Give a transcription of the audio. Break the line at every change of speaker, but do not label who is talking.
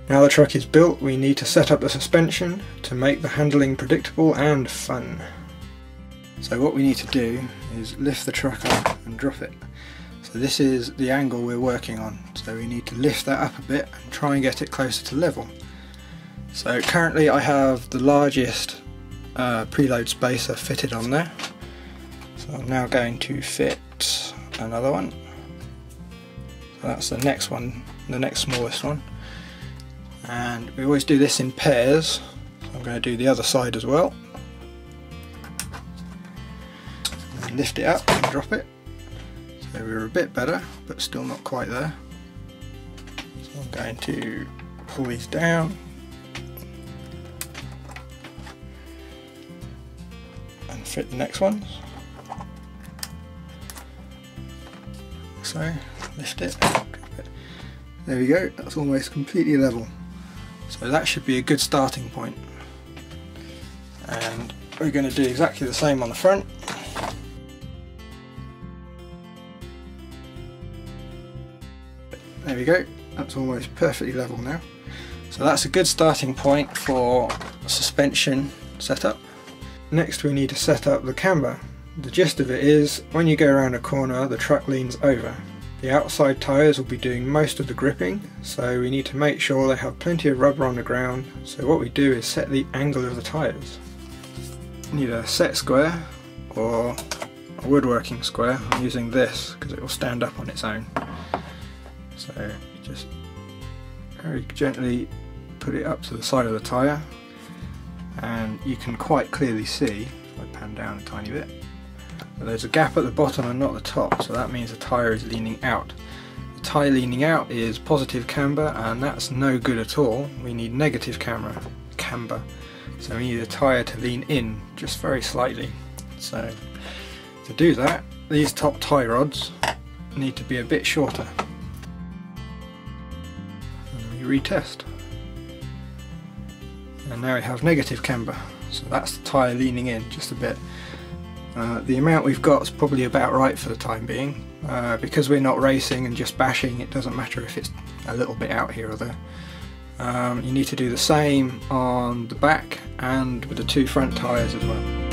Now the truck is built, we need to set up the suspension to make the handling predictable and fun. So what we need to do is lift the truck up and drop it. So this is the angle we're working on, so we need to lift that up a bit and try and get it closer to level. So currently I have the largest preload spacer fitted on there, so I'm now going to fit another one. So that's the next one, the next smallest one, and we always do this in pairs, so I'm going to do the other side as well. And lift it up and drop it. So we're a bit better, but still not quite there. So I'm going to pull these down and fit the next ones. So lift it, drop it. There we go, that's almost completely level. So that should be a good starting point. And we're going to do exactly the same on the front. There we go, that's almost perfectly level now. So that's a good starting point for suspension setup. Next we need to set up the camber. The gist of it is, when you go around a corner the truck leans over. The outside tyres will be doing most of the gripping, so we need to make sure they have plenty of rubber on the ground. So what we do is set the angle of the tyres. You need a set square or a woodworking square. I'm using this because it will stand up on its own. So you just very gently put it up to the side of the tyre, and you can quite clearly see, if I pan down a tiny bit, that there's a gap at the bottom and not the top, so that means the tyre is leaning out. The tyre leaning out is positive camber, and that's no good at all. We need negative camber. So we need the tyre to lean in just very slightly. So to do that, these top tie rods need to be a bit shorter. Retest, and now we have negative camber, so that's the tyre leaning in just a bit. The amount we've got is probably about right for the time being. Because we're not racing and just bashing, it doesn't matter if it's a little bit out here or there. You need to do the same on the back and with the two front tyres as well.